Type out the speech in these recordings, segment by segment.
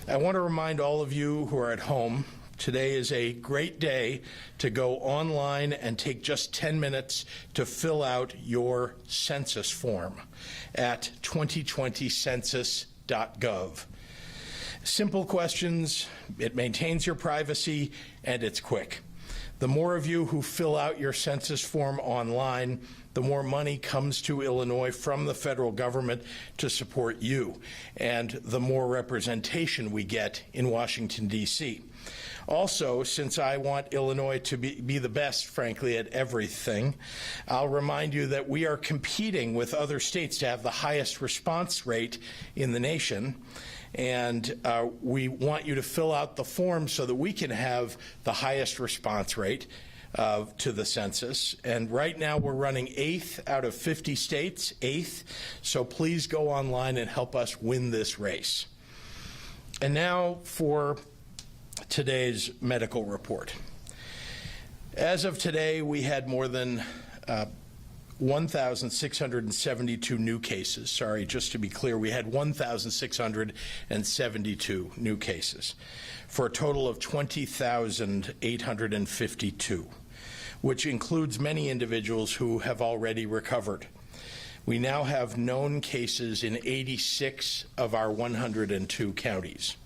I want to remind all of you who are at home, today is a great day to go online and take just 10 minutes to fill out your census form at 2020census.gov. Simple questions, it maintains your privacy, and it's quick. The more of you who fill out your census form online, the more money comes to Illinois from the federal government to support you, and the more representation we get in Washington, D.C. Also, since I want Illinois to be the best, frankly, at everything, I'll remind you that we are competing with other states to have the highest response rate in the nation. And we want you to fill out the form so that we can have the highest response rate to the census. And right now we're running 8th out of 50 states, 8th. So please go online and help us win this race. And now for today's medical report. As of today, we had more than 1,672 new cases. Sorry, just to be clear, we had 1,672 new cases for a total of 20,852, which includes many individuals who have already recovered. We now have known cases in 86 of our 102 counties.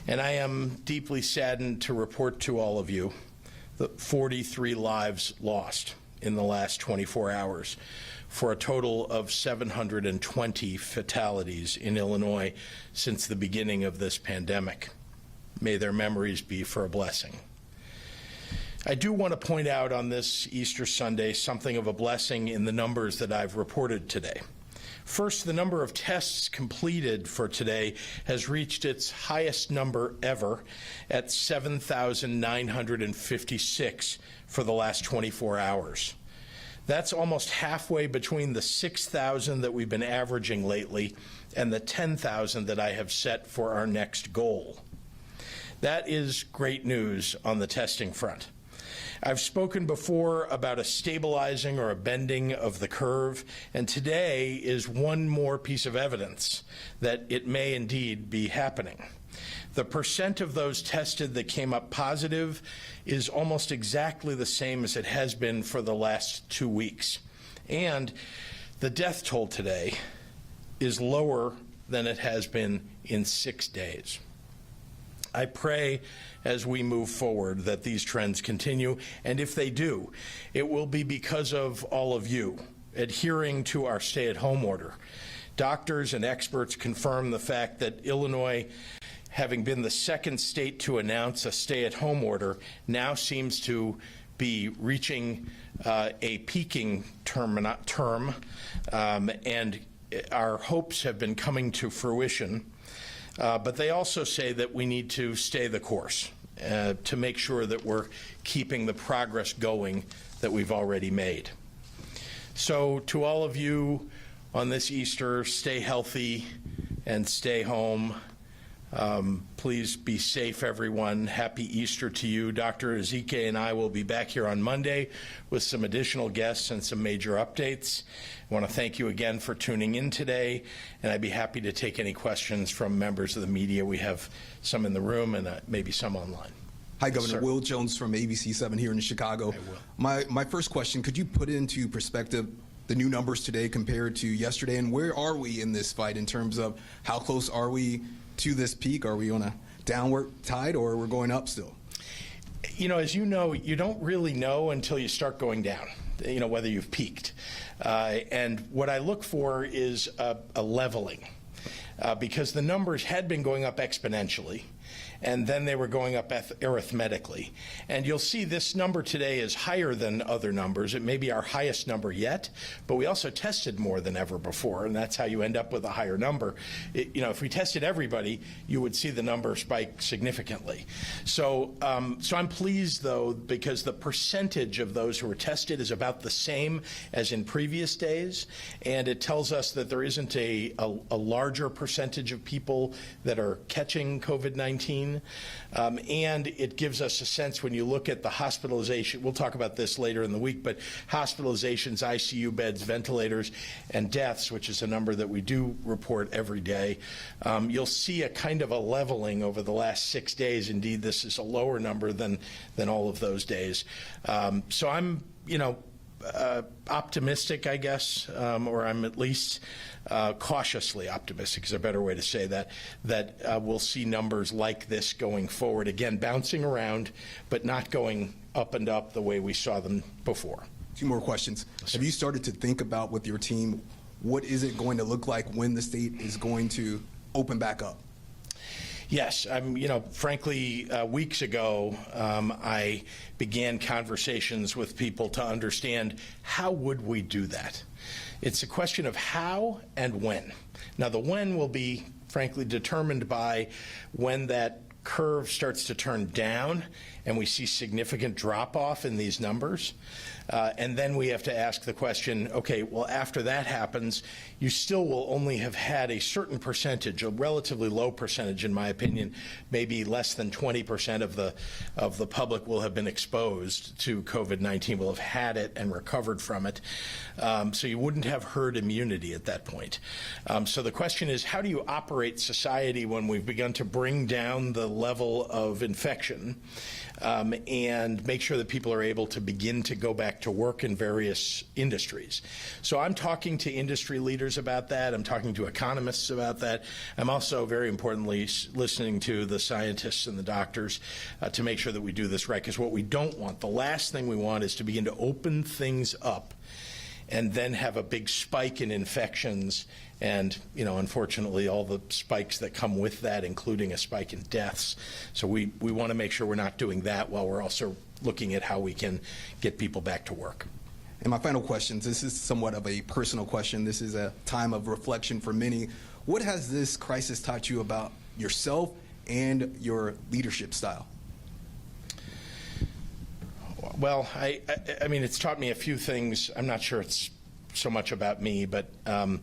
And I am deeply saddened to report to all of you the 43 lives lost in the last 24 hours, for a total of 720 fatalities in Illinois since the beginning of this pandemic. May their memories be for a blessing. I do want to point out on this Easter Sunday something of a blessing in the numbers that I've reported today. First, the number of tests completed for today has reached its highest number ever at 7,956 for the last 24 hours. That's almost halfway between the 6,000 that we've been averaging lately and the 10,000 that I have set for our next goal. That is great news on the testing front. I've spoken before about a stabilizing or a bending of the curve, and today is one more piece of evidence that it may indeed be happening. The percent of those tested that came up positive is almost exactly the same as it has been for the last 2 weeks. And the death toll today is lower than it has been in 6 days. I pray as we move forward that these trends continue, and if they do, it will be because of all of you adhering to our stay-at-home order. Doctors and experts confirm the fact that Illinois, having been the second state to announce a stay-at-home order, now seems to be reaching a peaking term, and our hopes have been coming to fruition. But they also say that we need to stay the course to make sure that we're keeping the progress going that we've already made. So to all of you on this Easter, stay healthy and stay home. Please be safe, everyone. Happy Easter to you. Dr. Ezike and I will be back here on Monday with some additional guests and some major updates. I want to thank you again for tuning in today, and I'd be happy to take any questions from members of the media. We have some in the room and maybe some online. Hi, Governor. Sir. Will Jones from ABC 7 here in Chicago. My first question, could you put into perspective the new numbers today compared to yesterday, and where are we in this fight in terms of how close are we to this peak? Are we on a downward tide, or we're going up still? You know, as you know, you don't really know until you start going down, you know, whether you've peaked. And what I look for is a leveling, because the numbers had been going up exponentially, and then they were going up arithmetically. And you'll see this number today is higher than other numbers. It may be our highest number yet, but we also tested more than ever before, and that's how you end up with a higher number. You know, if we tested everybody, you would see the number spike significantly. So, so I'm pleased, though, because the percentage of those who were tested is about the same as in previous days, and it tells us that there isn't a larger percentage of people that are catching COVID-19. And it gives us a sense when you look at the hospitalization, we'll talk about this later in the week, but hospitalizations, ICU beds, ventilators, and deaths, which is a number that we do report every day, you'll see a kind of a leveling over the last 6 days. Indeed, this is a lower number than all of those days. So I'm, optimistic, I guess, or I'm at least cautiously optimistic is a better way to say that we'll see numbers like this going forward. Again, bouncing around, but not going up and up the way we saw them before. 2 more questions. Have you started to think about with your team, what is it going to look like when the state is going to open back up? Yes, frankly, weeks ago, I began conversations with people to understand how would we do that. It's a question of how and when. Now, the when will be, frankly, determined by when that curve starts to turn down and we see significant drop-off in these numbers. And then we have to ask the question, okay, well, after that happens, you still will only have had a certain percentage, a relatively low percentage, in my opinion, maybe less than 20% of the public will have been exposed to COVID-19, will have had it and recovered from it. So you wouldn't have herd immunity at that point. So the question is, how do you operate society when we've begun to bring down the level of infection and make sure that people are able to begin to go back to work in various industries? So I'm talking to industry leaders about that. I'm talking to economists about that. I'm also, very importantly, listening to the scientists and the doctors to make sure that we do this right, because what we don't want, the last thing we want, is to begin to open things up and then have a big spike in infections and, unfortunately, all the spikes that come with that, including a spike in deaths. So we want to make sure we're not doing that while we're also looking at how we can get people back to work. And my final question, this is somewhat of a personal question. This is a time of reflection for many. What has this crisis taught you about yourself and your leadership style? Well, I mean, it's taught me a few things. I'm not sure it's so much about me, but I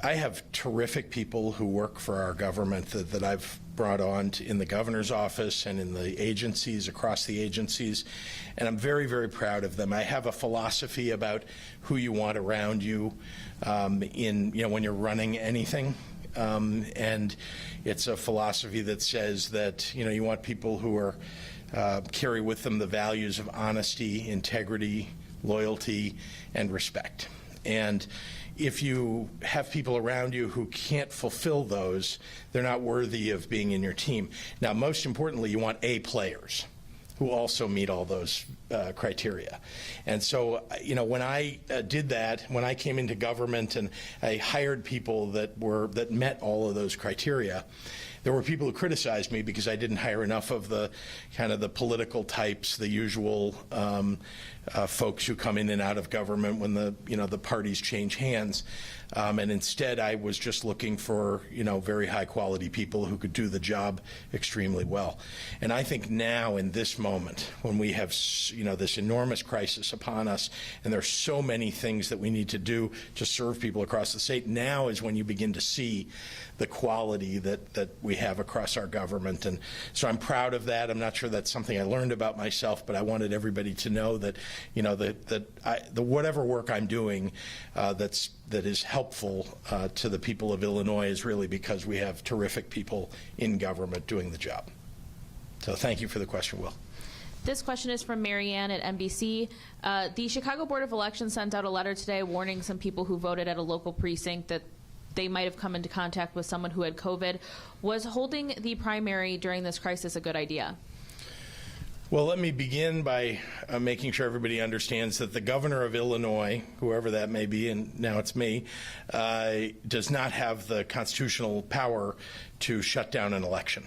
have terrific people who work for our government that I've brought on in the governor's office and in the agencies, across the agencies, and I'm very, very proud of them. I have a philosophy about who you want around you when you're running anything. And it's a philosophy that says that, you want people who are carry with them the values of honesty, integrity, loyalty, and respect. And if you have people around you who can't fulfill those, they're not worthy of being in your team. Now, most importantly, you want A players who also meet all those criteria. And so, when I did that, when I came into government and I hired people that met all of those criteria, there were people who criticized me because I didn't hire enough of the kind of the political types, the usual folks who come in and out of government when the parties change hands. And instead, I was just looking for, very high quality people who could do the job extremely well. And I think now, in this moment, when we have, this enormous crisis upon us, and there's so many things that we need to do to serve people across the state, now is when you begin to see the quality that we have across our government. And so I'm proud of that. I'm not sure that's something I learned about myself, but I wanted everybody to know that, the whatever work I'm doing that is helpful to the people of Illinois is really because we have terrific people in government doing the job. So thank you for the question, Will. This question is from Marianne at NBC. The Chicago Board of Elections sent out a letter today warning some people who voted at a local precinct that they might have come into contact with someone who had COVID. Was holding the primary during this crisis a good idea? Well, let me begin by making sure everybody understands that the governor of Illinois, whoever that may be, and now it's me, does not have the constitutional power to shut down an election.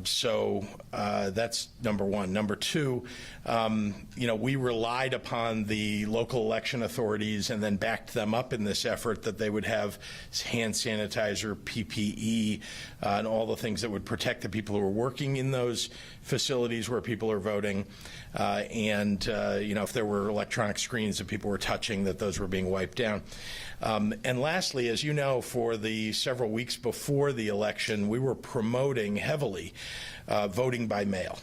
So that's number one. Number two, we relied upon the local election authorities and then backed them up in this effort that they would have hand sanitizer, PPE, and all the things that would protect the people who are working in those facilities where people are voting. If there were electronic screens that people were touching, that those were being wiped down. And lastly, as you know, for the several weeks before the election, we were promoting heavily voting by mail.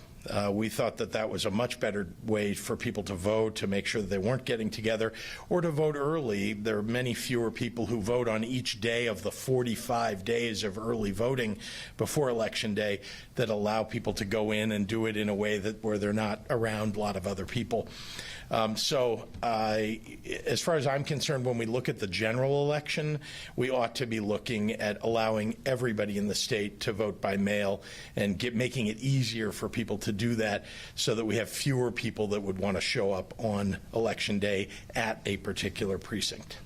We thought that that was a much better way for people to vote, to make sure that they weren't getting together, or to vote early. There are many fewer people who vote on each day of the 45 days of early voting before Election Day that allow people to go in and do it in a way that where they're not around a lot of other people. As far as I'm concerned, when we look at the general election, we ought to be looking at allowing everybody in the state to vote by mail and making it easier for people to do that so that we have fewer people that would want to show up on Election Day at a particular precinct.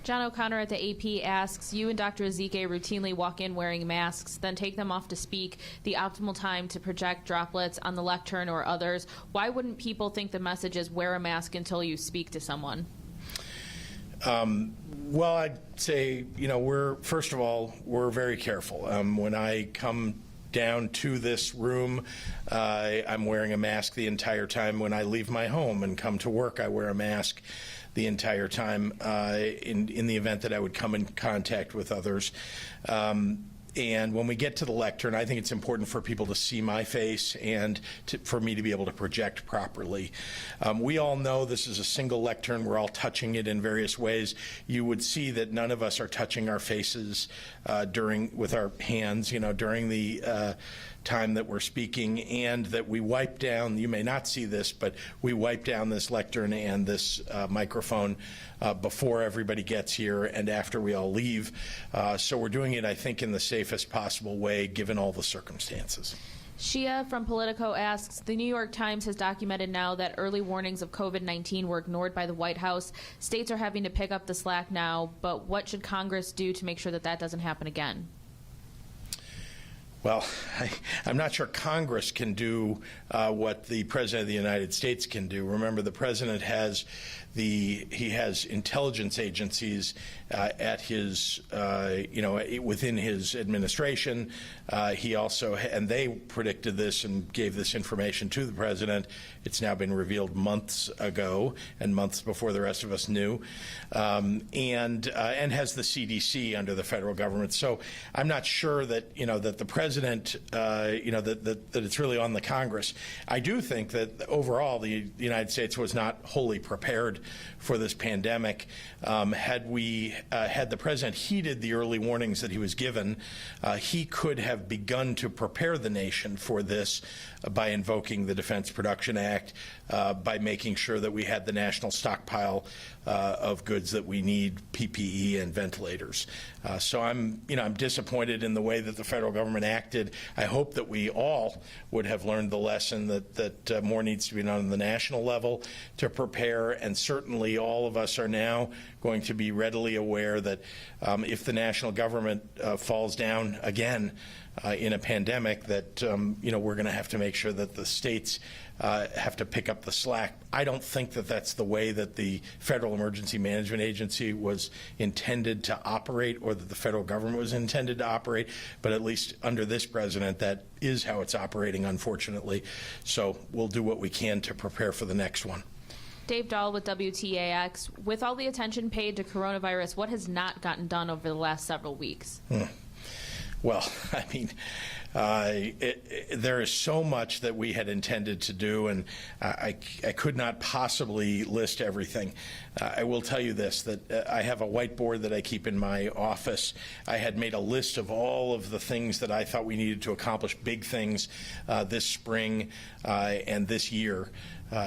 John O'Connor at the AP asks, you and Dr. Ezike routinely walk in wearing masks, then take them off to speak, the optimal time to project droplets on the lectern or others. Why wouldn't people think the message is wear a mask until you speak to someone? Well, I'd say, first of all, we're very careful. When I come down to this room, I'm wearing a mask the entire time. When I leave my home and come to work, I wear a mask the entire time in the event that I would come in contact with others. And when we get to the lectern, I think it's important for people to see my face and for me to be able to project properly. We all know this is a single lectern. We're all touching it in various ways. You would see that none of us are touching our faces with our hands, during the time that we're speaking, and that we wipe down, you may not see this, but we wipe down this lectern and this microphone before everybody gets here and after we all leave. So we're doing it, I think, in the safest possible way, given all the circumstances. Shia from Politico asks, the New York Times has documented now that early warnings of COVID-19 were ignored by the White House. States are having to pick up the slack now, but what should Congress do to make sure that that doesn't happen again? Well, I'm not sure Congress can do what the President of the United States can do. Remember, the President has intelligence agencies at his, within his administration. He also, and they predicted this and gave this information to the President. It's now been revealed months ago and months before the rest of us knew, and has the CDC under the federal government. So I'm not sure that that the President, that it's really on the Congress. I do think that overall the United States was not wholly prepared for this pandemic. Had the President heeded the early warnings that he was given, he could have begun to prepare the nation for this by invoking the Defense Production Act, by making sure that we had the national stockpile of goods that we need, PPE and ventilators. So I'm disappointed in the way that the federal government acted. I hope that we all would have learned the lesson that more needs to be done on the national level to prepare, and certainly all of us are now going to be readily aware that if the national government falls down again in a pandemic, that we're going to have to make sure that the states have to pick up the slack. I don't think that that's the way that the Federal Emergency Management Agency was intended to operate, or that the federal government was intended to operate, but at least under this president, that is how it's operating, unfortunately. So we'll do what we can to prepare for the next one. Dave Dahl with WTAX. With all the attention paid to coronavirus, what has not gotten done over the last several weeks? Well, I mean, there is so much that we had intended to do, and I could not possibly list everything. I will tell you this, that I have a whiteboard that I keep in my office. I had made a list of all of the things that I thought we needed to accomplish, big things this spring and this year.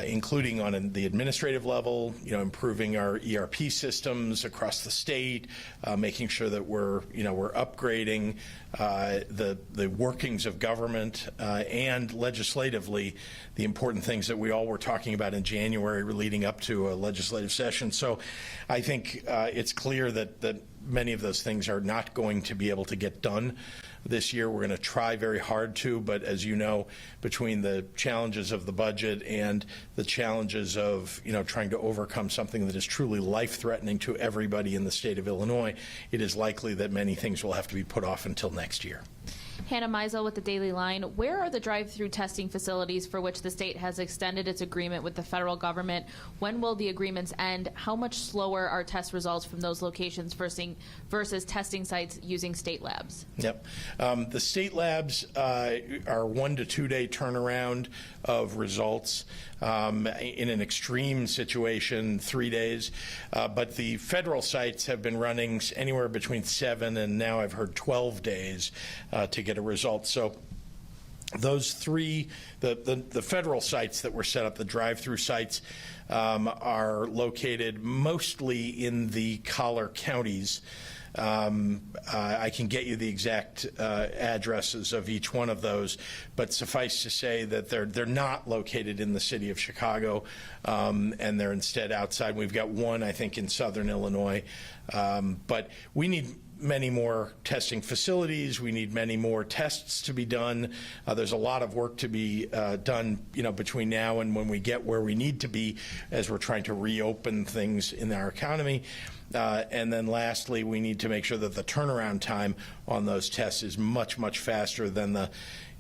Including on the administrative level, improving our ERP systems across the state, making sure that we're upgrading the workings of government, and legislatively, the important things that we all were talking about in January leading up to a legislative session. So I think it's clear that many of those things are not going to be able to get done this year. We're going to try very hard to, but as you know, between the challenges of the budget and the challenges of, trying to overcome something that is truly life-threatening to everybody in the state of Illinois, it is likely that many things will have to be put off until next year. Hannah Meisel with the Daily Line. Where are the drive-through testing facilities for which the state has extended its agreement with the federal government? When will the agreements end? How much slower are test results from those locations versus testing sites using state labs? Yep. The state labs are 1 to 2 day turnaround of results. In an extreme situation, 3 days. But the federal sites have been running anywhere between 7 and now I've heard 12 days to get a result. So those three, the federal sites that were set up, the drive-through sites, are located mostly in the collar counties. I can get you the exact addresses of each one of those, but suffice to say that they're not located in the city of Chicago, and they're instead outside. We've got one, I think, in southern Illinois, but we need many more testing facilities. We need many more tests to be done. There's a lot of work to be done, between now and when we get where we need to be as we're trying to reopen things in our economy. And then lastly, we need to make sure that the turnaround time on those tests is much, much faster than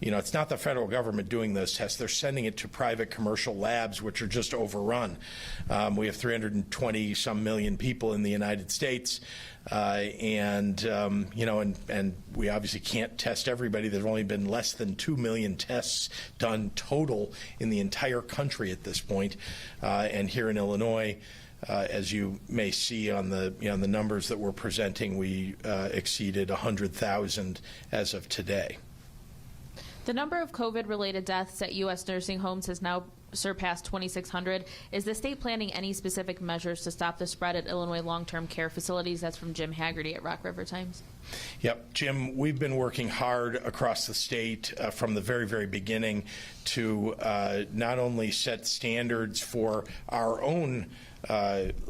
it's not the federal government doing those tests. They're sending it to private commercial labs, which are just overrun. We have 320 some million people in the United States. And we obviously can't test everybody. There's only been less than 2 million tests done total in the entire country at this point. And here in Illinois, as you may see on the the numbers that we're presenting, we exceeded 100,000 as of today. The number of COVID-related deaths at U.S. nursing homes has now surpassed 2,600. Is the state planning any specific measures to stop the spread at Illinois long-term care facilities? That's from Jim Haggerty at Rock River Times. Yep, Jim, we've been working hard across the state from the very, very beginning to not only set standards for our own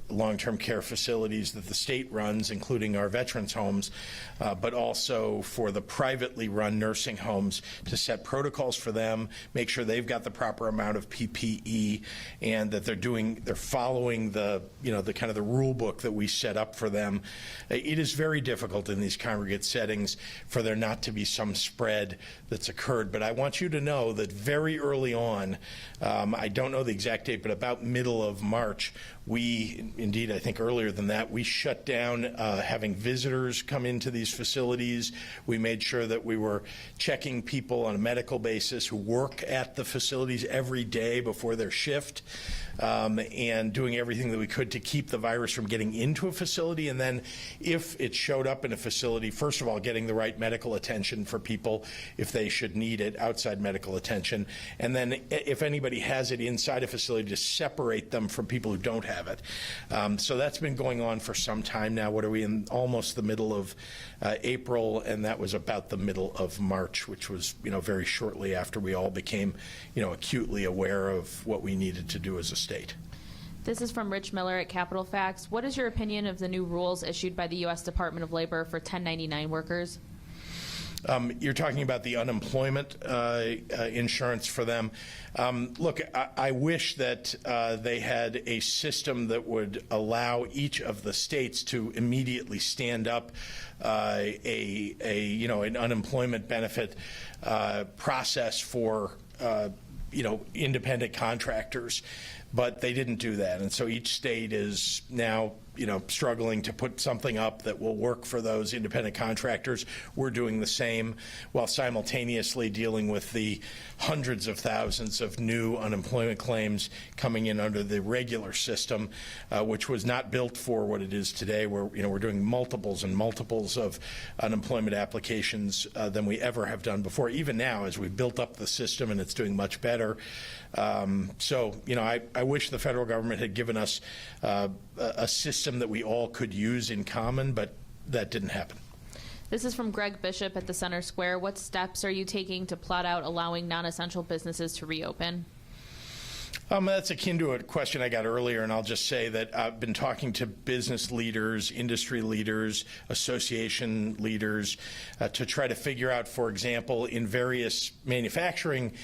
long-term care facilities that the state runs, including our veterans homes, but also for the privately run nursing homes to set protocols for them, make sure they've got the proper amount of PPE, and that they're following the the kind of the rule book that we set up for them. It is very difficult in these congregate settings for there not to be some spread that's occurred. But I want you to know that very early on, I don't know the exact date, but about middle of March, we, indeed, I think earlier than that, we shut down having visitors come into these facilities. We made sure that we were checking people on a medical basis who work at the facilities every day before their shift, and doing everything that we could to keep the virus from getting into a facility. And then if it showed up in a facility, first of all, getting the right medical attention for people if they should need it, outside medical attention. And then if anybody has it inside a facility, to separate them from people who don't have it. So that's been going on for some time now. What are we in? Almost the middle of April, and that was about the middle of March, which was very shortly after we all became acutely aware of what we needed to do as a state. This is from Rich Miller at Capital Facts. What is your opinion of the new rules issued by the U.S. Department of Labor for 1099 workers? You're talking about the unemployment insurance for them. Look, I wish that they had a system that would allow each of the states to immediately stand up an unemployment benefit process for independent contractors. But they didn't do that, and so each state is now struggling to put something up that will work for those independent contractors. We're doing the same while simultaneously dealing with the hundreds of thousands of new unemployment claims coming in under the regular system, which was not built for what it is today, where we're doing multiples and multiples of unemployment applications than we ever have done before. Even now, as we've built up the system and it's doing much better. I wish the federal government had given us a system that we all could use in common, but that didn't happen. This is from Greg Bishop at the Center Square. What steps are you taking to plot out allowing non-essential businesses to reopen? That's akin to a question I got earlier, and I'll just say that I've been talking to business leaders, industry leaders, association leaders to try to figure out, for example, in various manufacturing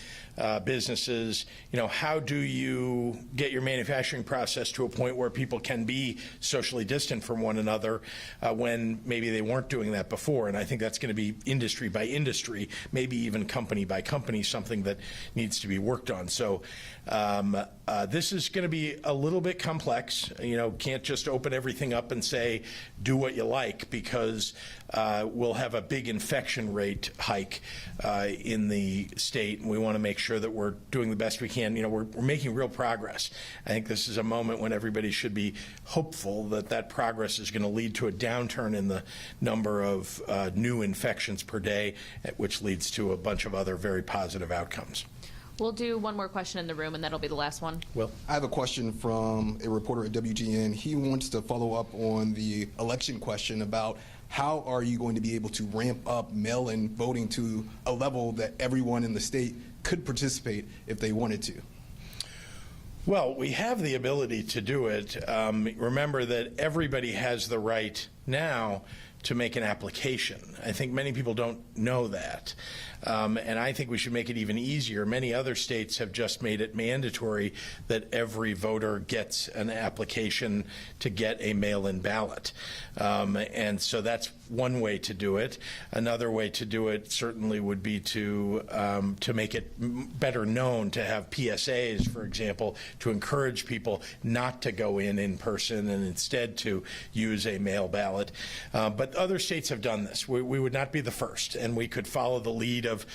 businesses, how do you get your manufacturing process to a point where people can be socially distant from one another when maybe they weren't doing that before? And I think that's going to be industry by industry, maybe even company by company, something that needs to be worked on. So this is going to be a little bit complex. Can't just open everything up and say, do what you like, because we'll have a big infection rate hike in the state, and we want to make sure that we're doing the best we can. We're making real progress. I think this is a moment when everybody should be hopeful that that progress is going to lead to a downturn in the number of new infections per day, which leads to a bunch of other very positive outcomes. We'll do one more question in the room, and that'll be the last one. Will? I have a question from a reporter at WGN. He wants to follow up on the election question about how are you going to be able to ramp up mail-in voting to a level that everyone in the state could participate if they wanted to? Well, we have the ability to do it. Remember that everybody has the right now to make an application. I think many people don't know that. And I think we should make it even easier. Many other states have just made it mandatory that every voter gets an application to get a mail-in ballot. And so that's one way to do it. Another way to do it certainly would be to make it better known, to have PSAs, for example, to encourage people not to go in person and instead to use a mail ballot. But other states have done this. We would not be the first, and we could follow the lead of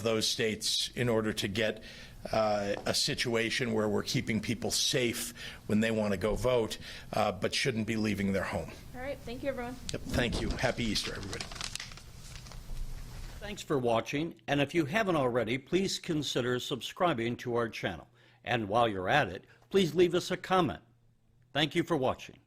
those states in order to get a situation where we're keeping people safe when they want to go vote, but shouldn't be leaving their home. All right. Thank you, everyone. Yep, thank you. Happy Easter, everybody. Thanks for watching, and if you haven't already, please consider subscribing to our channel. And while you're at it, please leave us a comment. Thank you for watching.